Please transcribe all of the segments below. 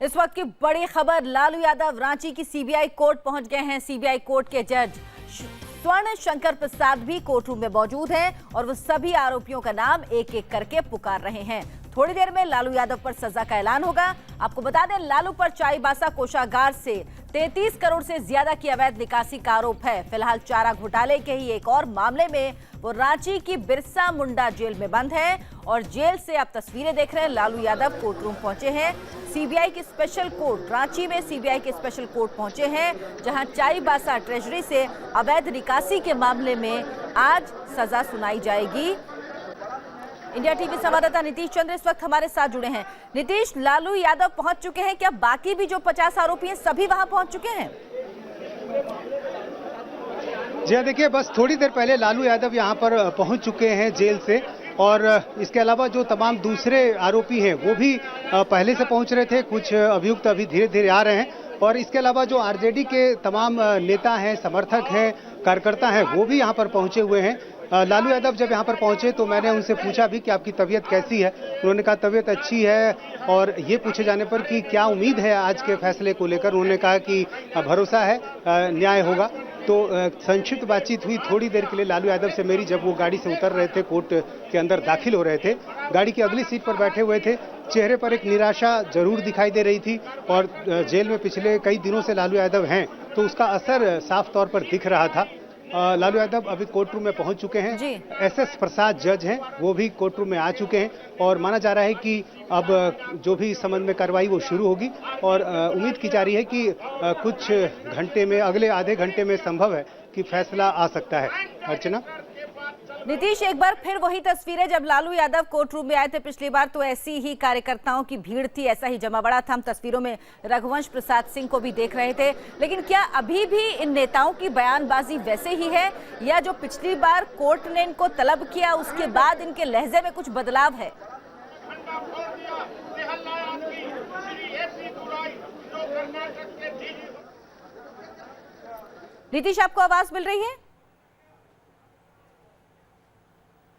इस वक्त की बड़ी खबर, लालू यादव रांची की सीबीआई कोर्ट पहुंच गए हैं। सीबीआई कोर्ट के जज स्वर्ण शंकर प्रसाद भी कोर्ट रूम में मौजूद हैं और वो सभी आरोपियों का नाम एक एक करके पुकार रहे हैं। थोड़ी देर में लालू यादव पर सजा का ऐलान होगा। आपको बता दें, लालू पर चाईबासा कोषागार से 33 करोड़ से ज्यादा की अवैध निकासी का आरोप है। फिलहाल चारा घोटाले के ही एक और मामले में वो रांची की बिरसा मुंडा जेल में बंद है और जेल से आप तस्वीरें देख रहे हैं। लालू यादव कोर्ट रूम पहुंचे हैं। सीबीआई की स्पेशल कोर्ट रांची में सीबीआई के स्पेशल कोर्ट पहुंचे हैं, जहां चाईबासा ट्रेजरी से अवैध निकासी के मामले में आज सजा सुनाई जाएगी। इंडिया टीवी संवाददाता नीतीश चंद्र इस वक्त हमारे साथ जुड़े हैं। नीतीश, लालू यादव पहुंच चुके हैं, क्या बाकी भी जो 50 आरोपी हैं सभी वहां पहुंच चुके हैं? जी हाँ, देखिए, बस थोड़ी देर पहले लालू यादव यहाँ पर पहुंच चुके हैं जेल से, और इसके अलावा जो तमाम दूसरे आरोपी हैं वो भी पहले से पहुंच रहे थे। कुछ अभियुक्त अभी धीरे धीरे आ रहे हैं, और इसके अलावा जो आरजेडी के तमाम नेता हैं, समर्थक हैं, कार्यकर्ता हैं, वो भी यहाँ पर पहुंचे हुए हैं। लालू यादव जब यहाँ पर पहुंचे तो मैंने उनसे पूछा भी कि आपकी तबीयत कैसी है। उन्होंने कहा तबीयत अच्छी है, और ये पूछे जाने पर कि क्या उम्मीद है आज के फैसले को लेकर, उन्होंने कहा कि भरोसा है न्याय होगा। तो संक्षिप्त बातचीत हुई थोड़ी देर के लिए लालू यादव से मेरी, जब वो गाड़ी से उतर रहे थे, कोर्ट के अंदर दाखिल हो रहे थे। गाड़ी की अगली सीट पर बैठे हुए थे। चेहरे पर एक निराशा जरूर दिखाई दे रही थी, और जेल में पिछले कई दिनों से लालू यादव हैं तो उसका असर साफ तौर पर दिख रहा था। लालू यादव अभी कोर्ट रूम में पहुंच चुके हैं। एसएस प्रसाद जज हैं, वो भी कोर्ट रूम में आ चुके हैं, और माना जा रहा है कि अब जो भी इस संबंध में कार्रवाई वो शुरू होगी, और उम्मीद की जा रही है कि कुछ घंटे में, अगले आधे घंटे में संभव है कि फैसला आ सकता है। अर्चना। नीतीश, एक बार फिर वही तस्वीरें, जब लालू यादव कोर्ट रूम में आए थे पिछली बार तो ऐसी ही कार्यकर्ताओं की भीड़ थी, ऐसा ही जमा बड़ा था। हम तस्वीरों में रघुवंश प्रसाद सिंह को भी देख रहे थे। लेकिन क्या अभी भी इन नेताओं की बयानबाजी वैसे ही है, या जो पिछली बार कोर्ट ने इनको तलब किया उसके बाद इनके लहजे में कुछ बदलाव है? नीतीश, आपको आवाज मिल रही है?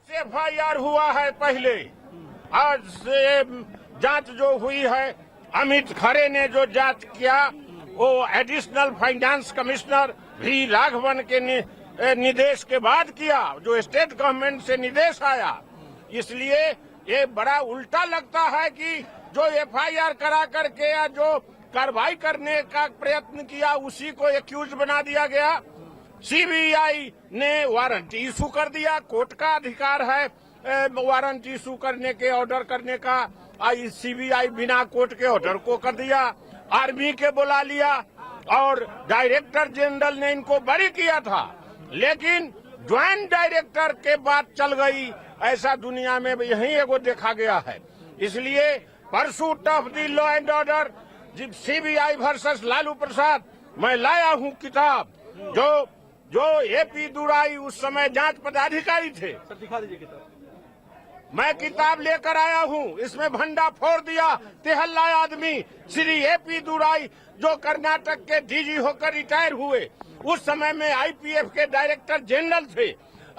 एफआईआर हुआ है पहले, आज से जांच जो हुई है, अमित खरे ने जो जांच किया वो additional finance commissioner we Raghavan के निर्देश के बाद किया, जो स्टेट गवर्नमेंट से निर्देश आया। इसलिए ये बड़ा उल्टा लगता है कि जो एफआईआर करा करके या जो कार्रवाई करने का प्रयत्न किया उसी को एक्यूज बना दिया गया। सीबीआई ने वारंट इशू कर दिया, कोर्ट का अधिकार है वारंट इशू करने के, ऑर्डर करने का। सीबीआई बिना कोर्ट के ऑर्डर को कर दिया, आर्मी के बुला लिया, और डायरेक्टर जनरल ने इनको बरी किया था, लेकिन ज्वाइंट डायरेक्टर के बात चल गई। ऐसा दुनिया में यही एगो देखा गया है। इसलिए pursuit of the law and order, CBI versus Lalu Prasad, मैं लाया हूँ किताब। जो एपी दुराई उस समय जांच पदाधिकारी थे, दिखा दीजिए किताब। मैं किताब लेकर आया हूँ, इसमें भंडा फोड़ दिया तेहल्ला आदमी श्री एपी दुराई, जो कर्नाटक के डीजी होकर रिटायर हुए। उस समय में आईपीएफ के डायरेक्टर जनरल थे,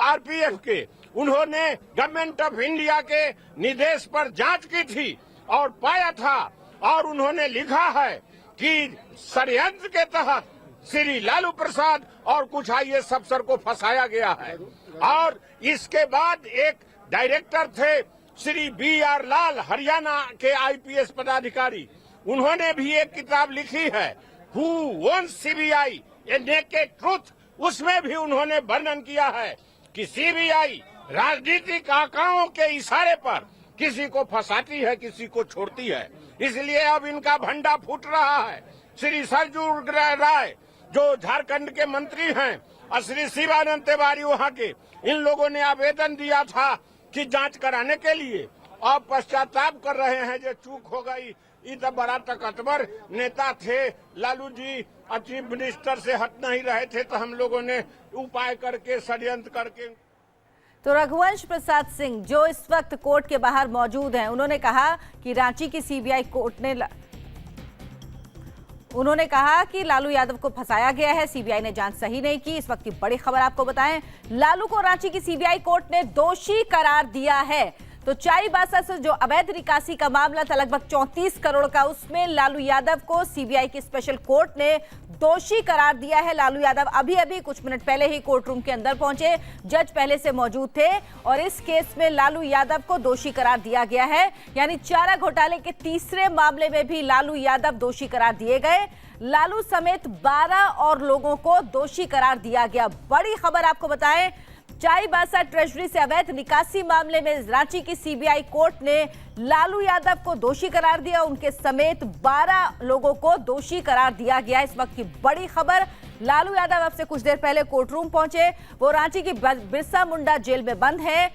आरपीएफ के। उन्होंने गवर्नमेंट ऑफ इंडिया के निर्देश पर जांच की थी और पाया था, और उन्होंने लिखा है कि षड्यंत्र के तहत श्री लालू प्रसाद और कुछ आईएएस अफसर को फंसाया गया है। और इसके बाद एक डायरेक्टर थे श्री BR लाल, हरियाणा के आईपीएस पदाधिकारी, उन्होंने भी एक किताब लिखी है who wants CBI A naked truth. उसमें भी उन्होंने वर्णन किया है कि सीबीआई राजनीतिक आकाओं के इशारे पर किसी को फंसाती है, किसी को छोड़ती है। इसलिए अब इनका भंडा फूट रहा है। श्री सरजू राय जो झारखंड के मंत्री हैं, और श्री शिवानंद तिवारी वहाँ के, इन लोगों ने आवेदन दिया था कि जांच कराने के लिए। अब पश्चाताप कर रहे हैं जो चूक हो गई। इतना बड़ा ताकतवर नेता थे लालू जी, चीफ मिनिस्टर से हट नहीं रहे थे, तो हम लोगों ने उपाय करके, षड्यंत्र करके। तो रघुवंश प्रसाद सिंह जो इस वक्त कोर्ट के बाहर मौजूद हैं, उन्होंने कहा कि रांची की सीबीआई कोर्ट ने उन्होंने कहा कि लालू यादव को फंसाया गया है, सीबीआई ने जांच सही नहीं की। इस वक्त की बड़ी खबर आपको बताएं, लालू को रांची की सीबीआई कोर्ट ने दोषी करार दिया है। तो चाईबासा से जो अवैध निकासी का मामला था लगभग 34 करोड़ का, उसमें लालू यादव को सीबीआई की स्पेशल कोर्ट ने दोषी करार दिया है। लालू यादव अभी अभी कुछ मिनट पहले ही कोर्ट रूम के अंदर पहुंचे, जज पहले से मौजूद थे और इस केस में लालू यादव को दोषी करार दिया गया है। यानी चारा घोटाले के तीसरे मामले में भी लालू यादव दोषी करार दिए गए। लालू समेत 12 और लोगों को दोषी करार दिया गया। बड़ी खबर आपको बताएं, चाईबासा ट्रेजरी से अवैध निकासी मामले में रांची की सीबीआई कोर्ट ने लालू यादव को दोषी करार दिया। उनके समेत 12 लोगों को दोषी करार दिया गया। इस वक्त की बड़ी खबर, लालू यादव अब से कुछ देर पहले कोर्ट रूम पहुंचे। वो रांची की बिरसा मुंडा जेल में बंद है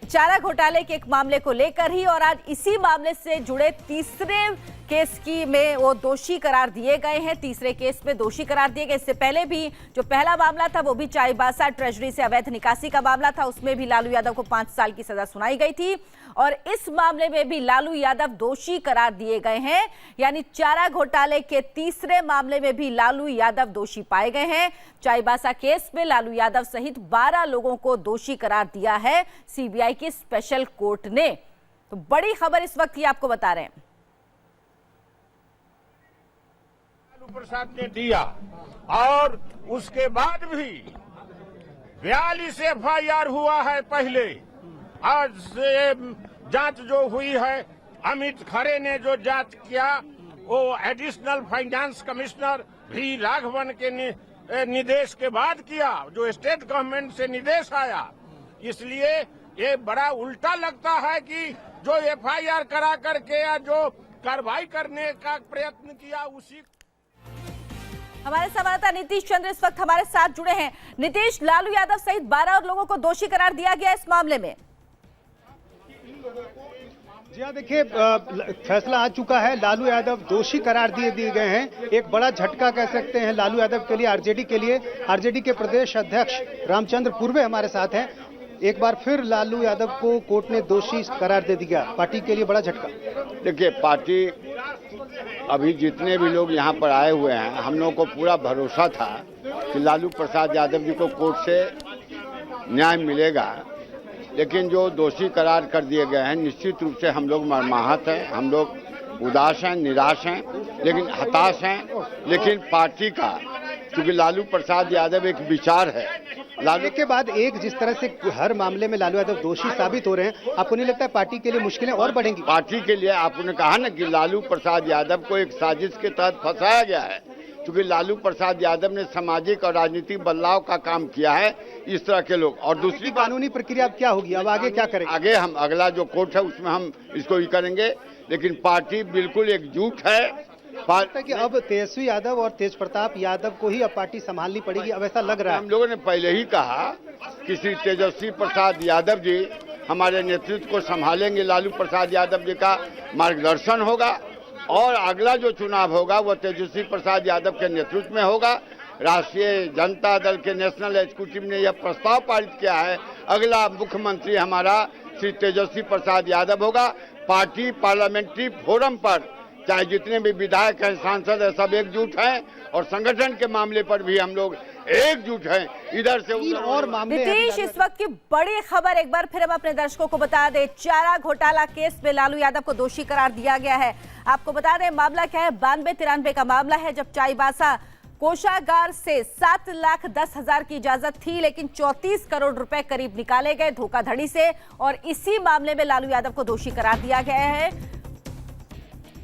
चारा घोटाले के एक मामले को लेकर ही, और आज इसी मामले से जुड़े तीसरे केस की में वो दोषी करार दिए गए हैं। तीसरे केस में दोषी करार दिए गए। इससे पहले भी जो पहला मामला था वो भी चाईबासा ट्रेजरी से अवैध निकासी का मामला था, उसमें भी लालू यादव को 5 साल की सजा सुनाई गई थी और इस मामले में भी लालू यादव दोषी करार दिए गए हैं। यानी चारा घोटाले के तीसरे मामले में भी लालू यादव दोषी पाए गए हैं। चाईबासा केस में लालू यादव सहित 12 लोगों को दोषी करार दिया है सीबीआई की स्पेशल कोर्ट ने। तो बड़ी खबर इस वक्त ये आपको बता रहे हैं। लालू प्रसाद ने दिया और उसके बाद भी 42 FIR हुआ है पहले। आज से जांच जो हुई है, अमित खरे ने जो जांच किया वो एडिशनल फाइनेंस कमिश्नर भी राघवन के निर्देश के बाद किया, जो स्टेट गवर्नमेंट से निर्देश आया। इसलिए ये बड़ा उल्टा लगता है कि जो FIR करा करके या जो कार्रवाई करने का प्रयत्न किया उसी। हमारे संवाददाता नीतीश चंद्र इस वक्त हमारे साथ जुड़े हैं। नीतीश, लालू यादव सहित 12 और लोगों को दोषी करार दिया गया इस मामले में। जी हाँ, देखिए फैसला आ चुका है। लालू यादव दोषी करार दिए गए हैं। एक बड़ा झटका कह सकते हैं लालू यादव के लिए, आरजेडी के लिए। आरजेडी के प्रदेश अध्यक्ष रामचंद्र पूर्वे हमारे साथ हैं। एक बार फिर लालू यादव को कोर्ट ने दोषी करार दे दिया। पार्टी के लिए बड़ा झटका। देखिए, पार्टी अभी जितने भी लोग यहाँ पर आए हुए हैं, हम लोगों को पूरा भरोसा था कि लालू प्रसाद यादव जी को कोर्ट से न्याय मिलेगा, लेकिन जो दोषी करार कर दिए गए हैं, निश्चित रूप से हम लोग मर्माहत हैं, हम लोग उदास हैं, निराश हैं, लेकिन हताश हैं। लेकिन पार्टी का, क्योंकि लालू प्रसाद यादव एक विचार है, लालू के बाद एक जिस तरह से हर मामले में लालू यादव दोषी साबित हो रहे हैं, आपको नहीं लगता है पार्टी के लिए मुश्किलें और बढ़ेंगी? पार्टी के लिए आपने कहा ना कि लालू प्रसाद यादव को एक साजिश के तहत फंसाया गया है, क्योंकि लालू प्रसाद यादव ने सामाजिक और राजनीतिक बदलाव का काम किया है इस तरह के लोग। और दूसरी कानूनी प्रक्रिया अब क्या होगी, अब आगे क्या करेंगे? आगे हम अगला जो कोर्ट है उसमें हम इसको ही करेंगे, लेकिन पार्टी बिल्कुल एकजुट है। कि अब तेजस्वी यादव और तेज प्रताप यादव को ही अब पार्टी संभालनी पड़ेगी, अब ऐसा लग रहा है। हम लोगों ने पहले ही कहा कि श्री तेजस्वी प्रसाद यादव जी हमारे नेतृत्व को संभालेंगे, लालू प्रसाद यादव जी का मार्गदर्शन होगा और अगला जो चुनाव होगा वो तेजस्वी प्रसाद यादव के नेतृत्व में होगा। राष्ट्रीय जनता दल के नेशनल एग्जीक्यूटिव ने यह प्रस्ताव पारित किया है, अगला मुख्यमंत्री हमारा श्री तेजस्वी प्रसाद यादव होगा। पार्टी पार्लियामेंट्री फोरम पर चाहे जितने भी विधायक हैं, सांसद हैं, सब एकजुट हैं और संगठन के मामले पर भी हम लोग एकजुट हैं। इधर से उधर और मामले। नीतीश, इस वक्त की बड़ी खबर एक बार फिर हम अपने दर्शकों को बता दें, चारा घोटाला केस में लालू यादव को दोषी करार दिया गया है। आपको बता दें मामला क्या है, 92-93 का मामला है, जब चाईबासा कोषागार से 7,10,000 की इजाजत थी, लेकिन 34 करोड़ रुपए करीब निकाले गए धोखाधड़ी से, और इसी मामले में लालू यादव को दोषी करार दिया गया है।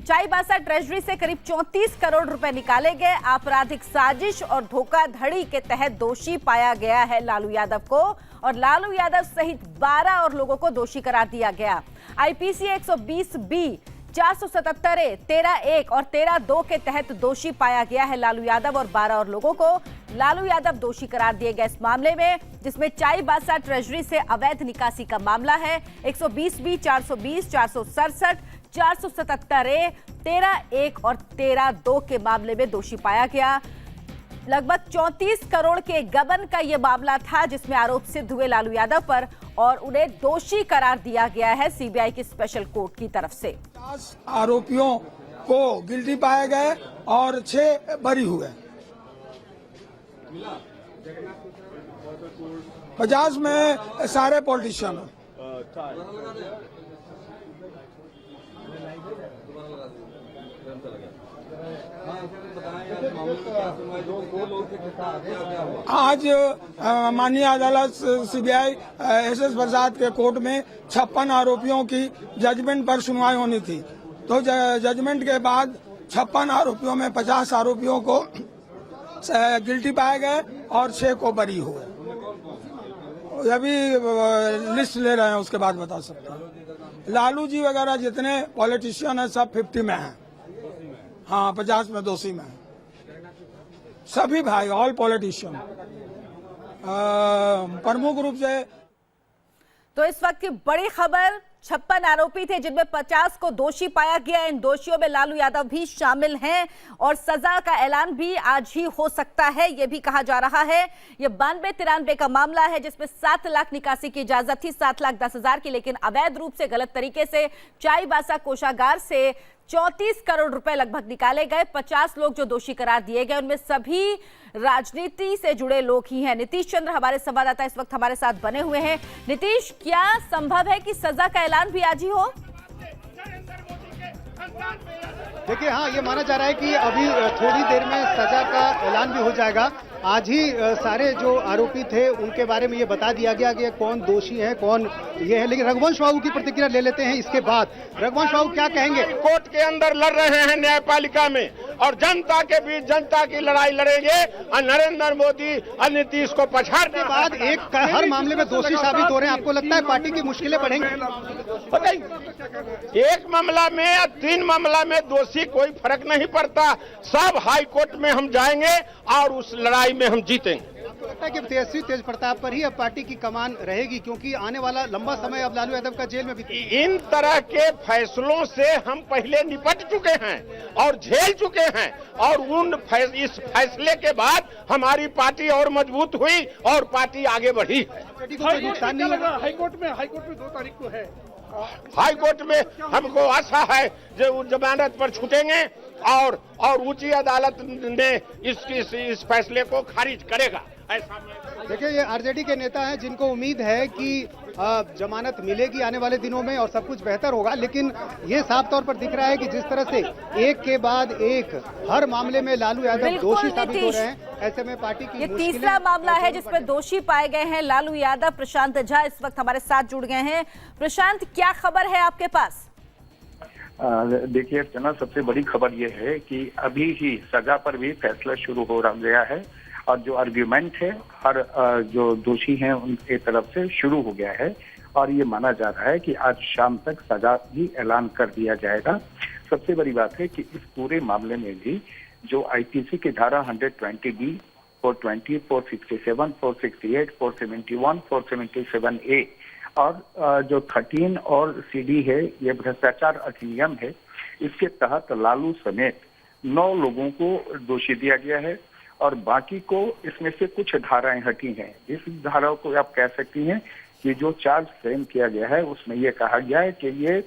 चाईबासा ट्रेजरी से करीब 34 करोड़ रुपए निकाले गए। आपराधिक साजिश और धोखाधड़ी के तहत दोषी पाया गया है लालू यादव को, और लालू यादव सहित 12 और लोगों को दोषी करार दिया गया। आईपीसी 120B 477A 13(1) और 13(2) के तहत दोषी पाया गया है लालू यादव और 12 और लोगों को। लालू यादव दोषी करार दिए गए इस मामले में, जिसमें चाईबासा ट्रेजरी से अवैध निकासी का मामला है। 120B 420 467 477A 13(1) और 13(2) के मामले में दोषी पाया गया। लगभग 34 करोड़ के गबन का यह मामला था, जिसमें आरोप सिद्ध हुए लालू यादव पर, और उन्हें दोषी करार दिया गया है सीबीआई की स्पेशल कोर्ट की तरफ से। 50 आरोपियों को गिल्टी पाए गए और 6 बरी हुए। 50 में सारे पॉलिटिशियन हैं। आज माननीय अदालत सीबीआई एसएस प्रसाद के कोर्ट में 56 आरोपियों की जजमेंट पर सुनवाई होनी थी। तो जजमेंट के बाद 56 आरोपियों में 50 आरोपियों को गिल्टी पाए गए और 6 को बरी हुए। अभी लिस्ट ले रहे हैं, उसके बाद बता सकते हैं। लालू जी वगैरह जितने पॉलिटिशियन हैं सब 50 में हैं। हाँ, 50 में दोषी में हैं सभी भाई, ऑल पॉलिटिशियन। प्रमुख रूप से तो इस वक्त की बड़ी खबर, 56 आरोपी थे जिनमें 50 को दोषी पाया गया। इन दोषियों में लालू यादव भी शामिल हैं और सजा का ऐलान भी आज ही हो सकता है, यह भी कहा जा रहा है। यह 92-93 का मामला है जिसमें 7 लाख निकासी की इजाजत थी, 7,10,000 की, लेकिन अवैध रूप से गलत तरीके से चाईबासा कोषागार से 34 करोड़ रुपए लगभग निकाले गए। 50 लोग जो दोषी करार दिए गए उनमें सभी राजनीति से जुड़े लोग ही हैं। नीतीश चंद्र हमारे संवाददाता इस वक्त हमारे साथ बने हुए हैं। नीतीश, क्या संभव है कि सजा का ऐलान भी आज ही हो? देखिए, हाँ, ये माना जा रहा है कि अभी थोड़ी देर में सजा का ऐलान भी हो जाएगा। आज ही सारे जो आरोपी थे उनके बारे में ये बता दिया गया कि कौन दोषी है, कौन ये है। लेकिन रघुवंश बाबू की प्रतिक्रिया ले लेते हैं इसके बाद। रघुवंश बाबू क्या कहेंगे? कोर्ट के अंदर लड़ रहे हैं न्यायपालिका में और जनता के बीच जनता की लड़ाई लड़ेंगे और नरेंद्र मोदी और नीतीश को पछाड़ने के बाद एक हर मामले में दोषी साबित हो रहे हैं। आपको लगता है पार्टी की मुश्किलें बढ़ेंगी? एक मामला में या 3 मामला में दोषी कोई फर्क नहीं पड़ता। सब हाई कोर्ट में हम जाएंगे और उस लड़ाई में हम जीतेंगे। आपको लगता है कि तेजस्वी तेज प्रताप पर ही अब पार्टी की कमान रहेगी, क्योंकि आने वाला लंबा समय अब लालू यादव का जेल में बीतेगा? इन तरह के फैसलों से हम पहले निपट चुके हैं और झेल चुके हैं और इस फैसले के बाद हमारी पार्टी और मजबूत हुई और पार्टी आगे बढ़ी। नुकसान नहीं होगा? हाईकोर्ट में 2 तारीख को है। हाई कोर्ट में हमको आशा है जो जमानत पर छूटेंगे और उच्च अदालत ने इस फैसले को खारिज करेगा। ऐसा देखिए, ये आरजेडी के नेता हैं जिनको उम्मीद है कि जमानत मिलेगी आने वाले दिनों में और सब कुछ बेहतर होगा। लेकिन ये साफ तौर पर दिख रहा है कि जिस तरह से एक के बाद एक हर मामले में लालू यादव दोषी साबित हो रहे हैं, ऐसे में पार्टी की ये तीसरा मामला है जिसमें दोषी पाए गए हैं लालू यादव। प्रशांत झा इस वक्त हमारे साथ जुड़ गए हैं। प्रशांत, क्या खबर है आपके पास? देखिए अर्चना, सबसे बड़ी खबर यह है कि अभी ही सजा पर भी फैसला शुरू हो गया है और जो आर्ग्यूमेंट है हर जो दोषी हैं उनके तरफ से शुरू हो गया है और ये माना जा रहा है कि आज शाम तक सजा भी ऐलान कर दिया जाएगा। सबसे बड़ी बात है कि इस पूरे मामले में भी जो आईपीसी की धारा 120B, 420, 467, 468, 471, 477A और जो 13 और CD है, ये भ्रष्टाचार अधिनियम है, इसके तहत लालू समेत 9 लोगों को दोषी दिया गया है और बाकी को इसमें से कुछ धाराएं हटी हैं। इस धाराओं को आप कह सकती हैं कि जो चार्ज फ्रेम किया गया है उसमें यह कहा गया है कि ये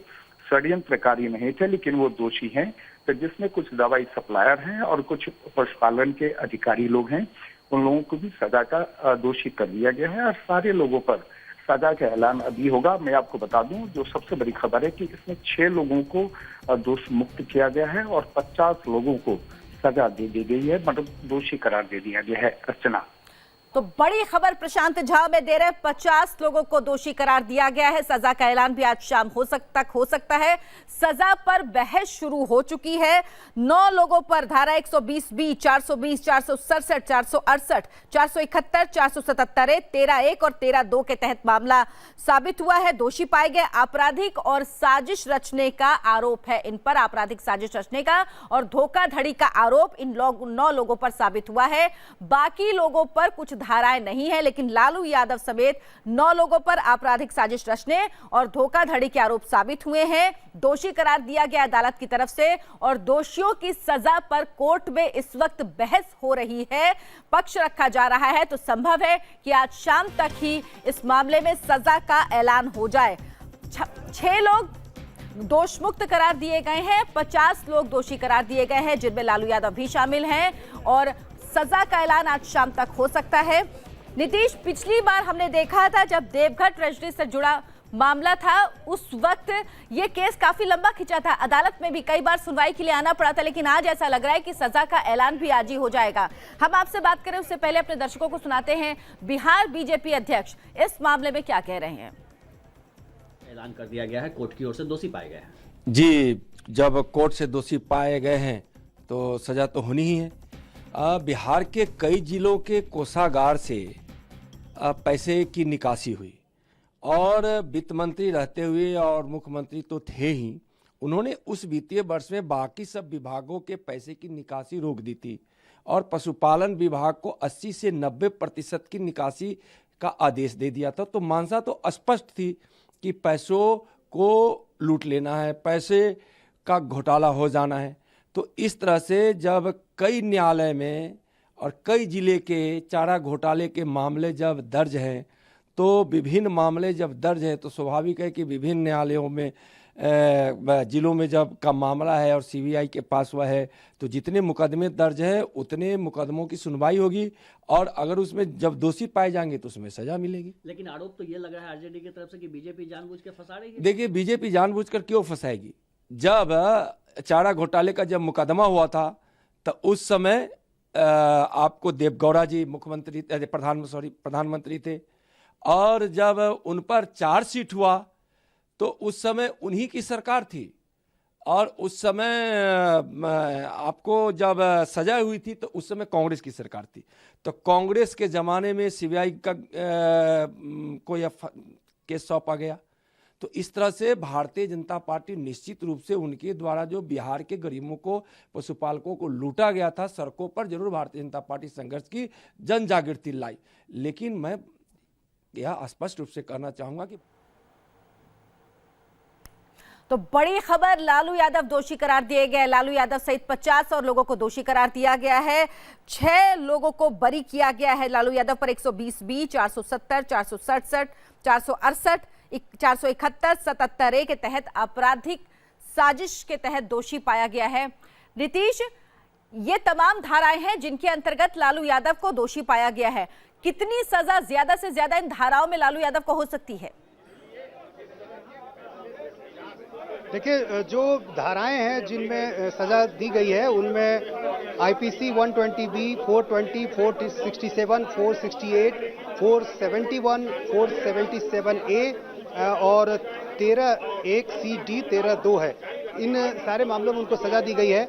षड्यंत्रकारी नहीं थे लेकिन वो दोषी हैं। तो जिसमें कुछ दवाई सप्लायर हैं और कुछ पशुपालन के अधिकारी लोग हैं, उन लोगों को भी सजा का दोषी कर दिया गया है और सारे लोगों पर सजा का ऐलान अभी होगा। मैं आपको बता दूं, जो सबसे बड़ी खबर है कि इसमें 6 लोगों को दोष मुक्त किया गया है और 50 लोगों को सजा दे दी गई है, मतलब दोषी करार दे दिया गया है। अर्चना, तो बड़ी खबर प्रशांत झा में दे रहे, 50 लोगों को दोषी करार दिया गया है। सजा का ऐलान भी आज शाम हो सकता है। सजा पर बहस शुरू हो चुकी है। 9 लोगों पर धारा 120B, 420, 467, 468, 471, 477, 13(1) और 13(2) के तहत मामला साबित हुआ है। दोषी पाए गए। आपराधिक और साजिश रचने का आरोप है इन पर, आपराधिक साजिश रचने का और धोखाधड़ी का आरोप इन 9 लोगों पर साबित हुआ है। बाकी लोगों पर कुछ धाराएं नहीं है, लेकिन लालू यादव समेत 9 लोगों पर आपराधिक साजिश रचने और धोखाधड़ी के आरोप साबित हुए हैं। दोषी करार दिया गया अदालत की तरफ से और दोषियों की सजा पर कोर्ट में इस वक्त बहस हो रही है, पक्ष रखा जा रहा है। तो संभव है कि आज शाम तक ही इस मामले में सजा का ऐलान हो जाए। 6 लोग दोष मुक्त करार दिए गए हैं, 50 लोग दोषी करार दिए गए हैं जिनमें लालू यादव भी शामिल हैं और सजा का ऐलान आज शाम तक हो सकता है। नीतीश, पिछली बार हमने देखा था जब देवघर ट्रेजरी से जुड़ा मामला था उस वक्त ये केस काफी लंबा खिंचा था, अदालत में भी कई बार सुनवाई के लिए आना पड़ा था, लेकिन आज ऐसा लग रहा है कि सजा का ऐलान भी आज ही हो जाएगा। हम आपसे बात करें उससे पहले अपने दर्शकों को सुनाते हैं बिहार बीजेपी अध्यक्ष इस मामले में क्या कह रहे हैं। ऐलान कर दिया गया है, कोर्ट की ओर से दोषी पाए गए हैं। जी, जब कोर्ट से दोषी पाए गए हैं तो सजा तो होनी ही है। बिहार के कई जिलों के कोषागार से पैसे की निकासी हुई और वित्त मंत्री रहते हुए और मुख्यमंत्री तो थे ही, उन्होंने उस वित्तीय वर्ष में बाकी सब विभागों के पैसे की निकासी रोक दी थी और पशुपालन विभाग को 80 से 90% की निकासी का आदेश दे दिया था। तो मानसा तो स्पष्ट थी कि पैसों को लूट लेना है, पैसे का घोटाला हो जाना है। तो इस तरह से जब कई न्यायालय में और कई जिले के चारा घोटाले के मामले जब दर्ज हैं, तो विभिन्न मामले जब दर्ज हैं तो स्वाभाविक है कि विभिन्न न्यायालयों में जिलों में जब का मामला है और सीबीआई के पास हुआ है, तो जितने मुकदमे दर्ज हैं उतने मुकदमों की सुनवाई होगी और अगर उसमें जब दोषी पाए जाएंगे तो उसमें सजा मिलेगी। लेकिन आरोप तो ये लग रहा है आरजेडी की तरफ से कि बीजेपी जानबूझ के फंसा रही है। देखिए, बीजेपी जानबूझकर क्यों फंसाएगी? जब चारा घोटाले का जब मुकदमा हुआ था तो उस समय आपको देवगौड़ा जी मुख्यमंत्री प्रधानमंत्री थे और जब उन पर चार्जशीट हुआ तो उस समय उन्हीं की सरकार थी और उस समय आपको जब सजा हुई थी तो उस समय कांग्रेस की सरकार थी। तो कांग्रेस के ज़माने में सीबीआई का को यह केस सौंपा गया। तो इस तरह से भारतीय जनता पार्टी निश्चित रूप से उनके द्वारा जो बिहार के गरीबों को, पशुपालकों को लूटा गया था, सड़कों पर जरूर भारतीय जनता पार्टी संघर्ष की, जन जागृति लाई। लेकिन मैं यह स्पष्ट रूप से कहना चाहूंगा कि तो बड़ी खबर, लालू यादव दोषी करार दिए गए। लालू यादव सहित 50 और लोगों को दोषी करार दिया गया है। 6 लोगों को बरी किया गया है। लालू यादव पर 120B, 470, 467, 468, 471, 77A के तहत आपराधिक साजिश के तहत दोषी पाया गया है। नीतीश, ये तमाम धाराएं हैं जिनके अंतर्गत लालू यादव को दोषी पाया गया है। कितनी सजा ज्यादा से ज्यादा इन धाराओं में लालू यादव को हो सकती है? देखिए, जो धाराएं हैं जिनमें सजा दी गई है उनमें आईपीसी 120B, 420, 467, 468, 471, 477A और 13(1)(c)(d), 13(2) है। इन सारे मामलों में उनको सजा दी गई है।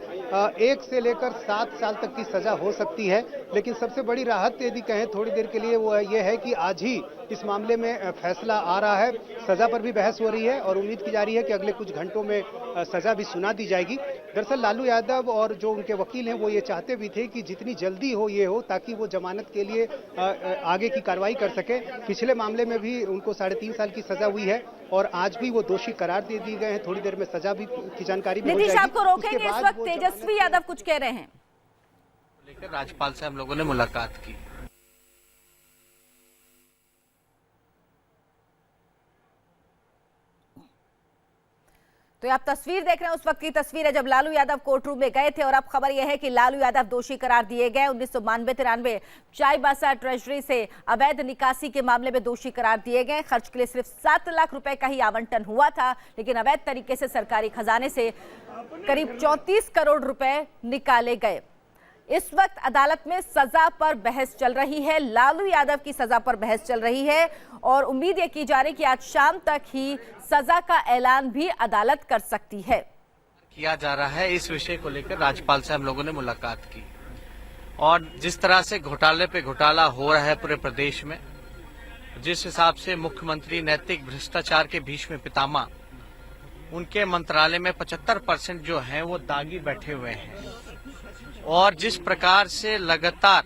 1 से लेकर 7 साल तक की सजा हो सकती है। लेकिन सबसे बड़ी राहत यदि कहें थोड़ी देर के लिए वो ये है कि आज ही इस मामले में फैसला आ रहा है। सजा पर भी बहस हो रही है और उम्मीद की जा रही है कि अगले कुछ घंटों में सजा भी सुना दी जाएगी। दरअसल लालू यादव और जो उनके वकील हैं वो ये चाहते भी थे कि जितनी जल्दी हो ये हो, ताकि वो जमानत के लिए आगे की कार्रवाई कर सके। पिछले मामले में भी उनको 3.5 साल की सजा हुई है और आज भी वो दोषी करार दे दिए गए हैं। थोड़ी देर में सजा भी की जानकारी भी हो जाएगी। नीतीश, आपको रोकेंगे, इस वक्त तेजस्वी यादव कुछ कह रहे हैं। लेकर राज्यपाल से हम लोगों ने मुलाकात की। तो आप तस्वीर देख रहे हैं, उस वक्त की तस्वीर है जब लालू यादव कोर्ट रूम में गए थे और अब खबर यह है कि लालू यादव दोषी करार दिए गए। 1992-93 चाईबासा ट्रेजरी से अवैध निकासी के मामले में दोषी करार दिए गए। खर्च के लिए सिर्फ 7 लाख रुपए का ही आवंटन हुआ था, लेकिन अवैध तरीके से सरकारी खजाने से करीब 34 करोड़ रुपए निकाले गए। इस वक्त अदालत में सजा पर बहस चल रही है, लालू यादव की सजा पर बहस चल रही है और उम्मीद ये की जा रही है कि आज शाम तक ही सजा का ऐलान भी अदालत कर सकती है। किया जा रहा है, इस विषय को लेकर राज्यपाल से हम लोगों ने मुलाकात की और जिस तरह से घोटाले पे घोटाला हो रहा है पूरे प्रदेश में, जिस हिसाब से मुख्यमंत्री नैतिक भ्रष्टाचार के भीष्म पितामह, उनके मंत्रालय में 75% जो है वो दागी बैठे हुए हैं और जिस प्रकार से लगातार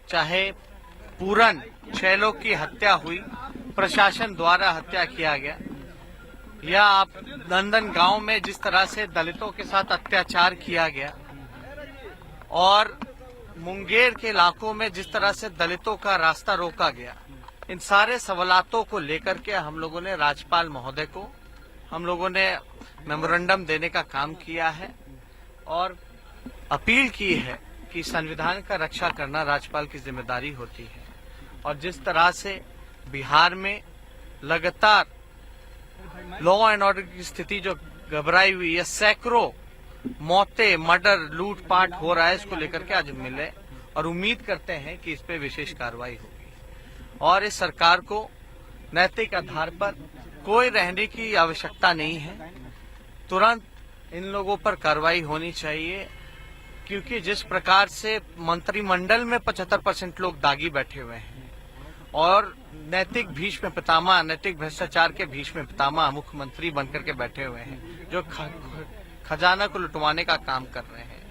चाहे पूरन 6 लोग की हत्या हुई, प्रशासन द्वारा हत्या किया गया, या आप नंदन गांव में जिस तरह से दलितों के साथ अत्याचार किया गया और मुंगेर के इलाकों में जिस तरह से दलितों का रास्ता रोका गया, इन सारे सवालातों को लेकर के हम लोगों ने राज्यपाल महोदय को हम लोगों ने मेमोरेंडम देने का काम किया है और अपील की है कि संविधान का रक्षा करना राज्यपाल की जिम्मेदारी होती है। और जिस तरह से बिहार में लगातार लॉ एंड ऑर्डर की स्थिति जो घबराई हुई है, सैकड़ों मौतें, मर्डर, लूटपाट हो रहा है, इसको लेकर के आज मिले और उम्मीद करते हैं कि इस पे विशेष कार्रवाई होगी और इस सरकार को नैतिक आधार पर कोई रहने की आवश्यकता नहीं है। तुरंत इन लोगों पर कार्रवाई होनी चाहिए, क्योंकि जिस प्रकार से मंत्रिमंडल में 75% लोग दागी बैठे हुए हैं और नैतिक भीष्म पितामह, नैतिक भ्रष्टाचार के भीष्म पितामह मुख्यमंत्री बनकर के बैठे हुए हैं, जो खजाना को लुटवाने का काम कर रहे हैं,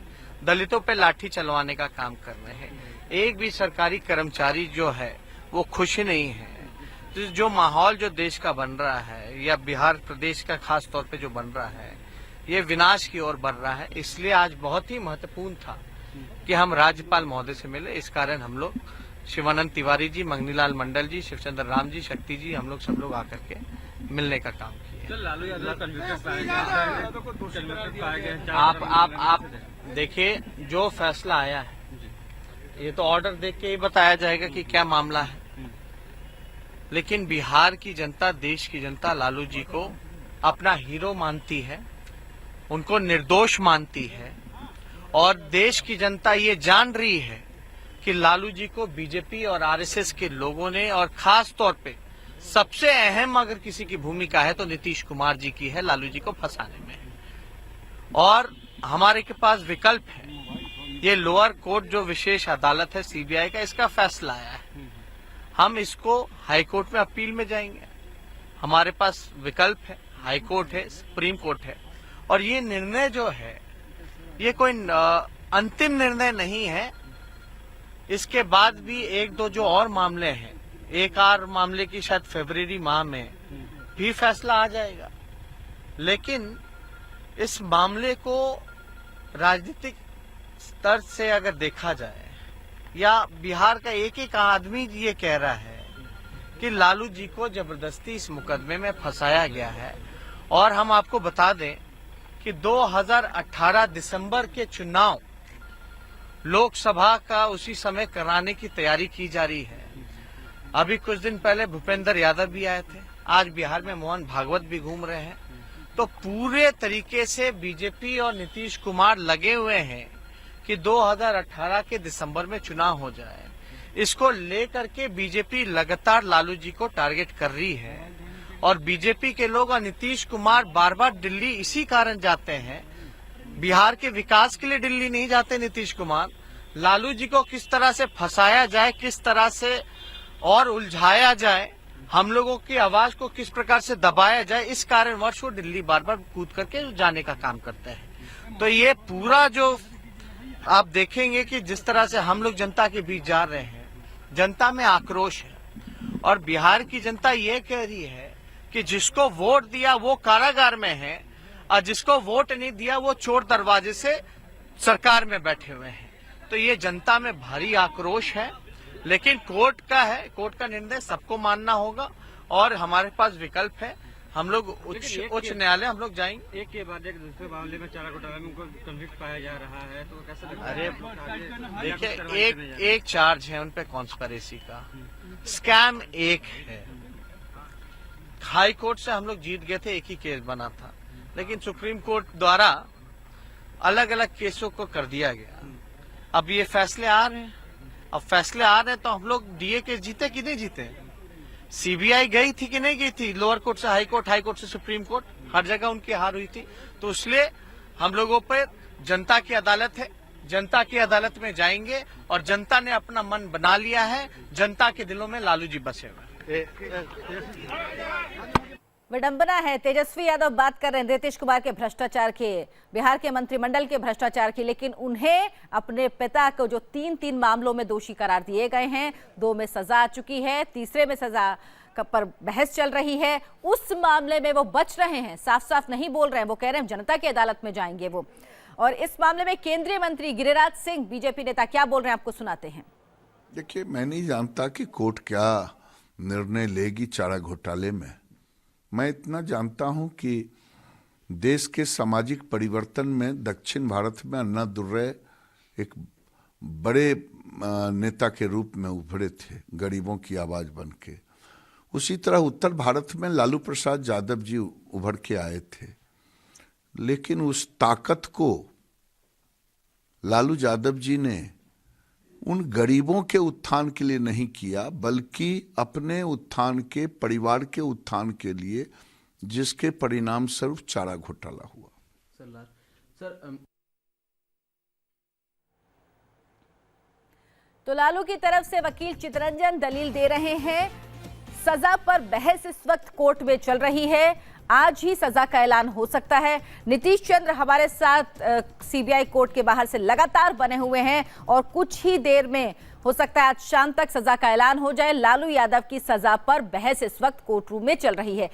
दलितों पे लाठी चलवाने का काम कर रहे हैं, एक भी सरकारी कर्मचारी जो है वो खुश नहीं है। तो जो माहौल जो देश का बन रहा है या बिहार प्रदेश का खास तौर पे जो बन रहा है, ये विनाश की ओर बढ़ रहा है। इसलिए आज बहुत ही महत्वपूर्ण था कि हम राज्यपाल महोदय से मिले। इस कारण हम लोग शिवानंद तिवारी जी, मंगनीलाल मंडल जी, शिवचंद्र राम जी, शक्ति जी, हम लोग सब लोग आकर के मिलने का काम किया। लालू यादव आप देखिए, जो फैसला आया है ये तो ऑर्डर देख के ही बताया जाएगा कि क्या मामला है, लेकिन बिहार की जनता, देश की जनता लालू जी को अपना हीरो मानती है, उनको निर्दोष मानती है और देश की जनता ये जान रही है कि लालू जी को बीजेपी और आरएसएस के लोगों ने, और खास तौर पे सबसे अहम अगर किसी की भूमिका है तो नीतीश कुमार जी की है लालू जी को फंसाने में। और हमारे के पास विकल्प है, ये लोअर कोर्ट जो विशेष अदालत है सीबीआई का, इसका फैसला आया है, हम इसको हाई कोर्ट में अपील में जाएंगे। हमारे पास विकल्प है, हाई कोर्ट है, सुप्रीम कोर्ट है और ये निर्णय जो है ये कोई अंतिम निर्णय नहीं है। इसके बाद भी एक दो जो और मामले हैं, एक और मामले की शायद फरवरी माह में भी फैसला आ जाएगा, लेकिन इस मामले को राजनीतिक स्तर से अगर देखा जाए या बिहार का एक एक आदमी ये कह रहा है कि लालू जी को जबरदस्ती इस मुकदमे में फंसाया गया है। और हम आपको बता दें कि 2018 दिसंबर के चुनाव लोकसभा का उसी समय कराने की तैयारी की जा रही है। अभी कुछ दिन पहले भूपेंद्र यादव भी आए थे, आज बिहार में मोहन भागवत भी घूम रहे हैं। तो पूरे तरीके से बीजेपी और नीतीश कुमार लगे हुए हैं कि 2018 के दिसंबर में चुनाव हो जाए। इसको लेकर के बीजेपी लगातार लालू जी को टारगेट कर रही है और बीजेपी के लोग और नीतीश कुमार बार बार दिल्ली इसी कारण जाते हैं। बिहार के विकास के लिए दिल्ली नहीं जाते नीतीश कुमार, लालू जी को किस तरह से फंसाया जाए, किस तरह से और उलझाया जाए, हम लोगों की आवाज को किस प्रकार से दबाया जाए, इस कारणवश वो दिल्ली बार बार कूद करके जाने का काम करते हैं। तो ये पूरा जो आप देखेंगे कि जिस तरह से हम लोग जनता के बीच जा रहे हैं, जनता में आक्रोश है और बिहार की जनता ये कह रही है कि जिसको वोट दिया वो कारागार में है और जिसको वोट नहीं दिया वो चोर दरवाजे से सरकार में बैठे हुए हैं। तो ये जनता में भारी आक्रोश है, लेकिन कोर्ट का है, कोर्ट का निर्णय सबको मानना होगा और हमारे पास विकल्प है। हम लोग उच्च न्यायालय हम लोग जाएंगे। एक के बाद एक दूसरे मामले में चारा घोटाला में उनको कन्विक्ट पाया जा रहा है, तो कैसे लगता है? अरे देखिए, एक चार्ज है उन पे कॉन्स्पिरेसी का, स्कैम एक है। हाई कोर्ट से हम लोग जीत गए थे, एक ही केस बना था, लेकिन सुप्रीम कोर्ट द्वारा अलग अलग केसों को कर दिया गया। अब ये फैसले आ रहे हैं, अब फैसले आ रहे हैं तो हम लोग डीए केस जीते कि नहीं जीते? सीबीआई गई थी कि नहीं गई थी? लोअर कोर्ट से हाई कोर्ट से सुप्रीम कोर्ट, हर जगह उनकी हार हुई थी। तो इसलिए हम लोगों पर जनता की अदालत है, जनता की अदालत में जाएंगे और जनता ने अपना मन बना लिया है, जनता के दिलों में लालू जी बसे हुए। विडंबना है, तेजस्वी यादव बात कर रहे हैं नीतीश कुमार के भ्रष्टाचार के, बिहार के मंत्रिमंडल के भ्रष्टाचार की, लेकिन उन्हें अपने पिता को जो तीन मामलों में दोषी करार दिए गए हैं, 2 में सजा आ चुकी है, तीसरे में सजा पर बहस चल रही है, उस मामले में वो बच रहे हैं, साफ साफ नहीं बोल रहे हैं। वो कह रहे हैं जनता की अदालत में जाएंगे वो। और इस मामले में केंद्रीय मंत्री गिरिराज सिंह बीजेपी नेता क्या बोल रहे हैं, आपको सुनाते हैं। देखिए, मैं नहीं जानता कि कोर्ट क्या निर्णय लेगी चारा घोटाले में। मैं इतना जानता हूं कि देश के सामाजिक परिवर्तन में दक्षिण भारत में अन्नादुर्रे एक बड़े नेता के रूप में उभरे थे, गरीबों की आवाज बन के। उसी तरह उत्तर भारत में लालू प्रसाद यादव जी उभर के आए थे, लेकिन उस ताकत को लालू यादव जी ने उन गरीबों के उत्थान के लिए नहीं किया, बल्कि अपने उत्थान के, परिवार के उत्थान के लिए, जिसके परिणाम स्वरूप चारा घोटाला हुआ। तो लालू की तरफ से वकील चितरंजन दलील दे रहे हैं। सजा पर बहस इस वक्त कोर्ट में चल रही है, आज ही सजा का ऐलान हो सकता है। नीतीश चंद्र हमारे साथ सीबीआई कोर्ट के बाहर से लगातार बने हुए हैं और कुछ ही देर में हो सकता है आज शाम तक सजा का ऐलान हो जाए। लालू यादव की सजा पर बहस इस वक्त कोर्ट रूम में चल रही है।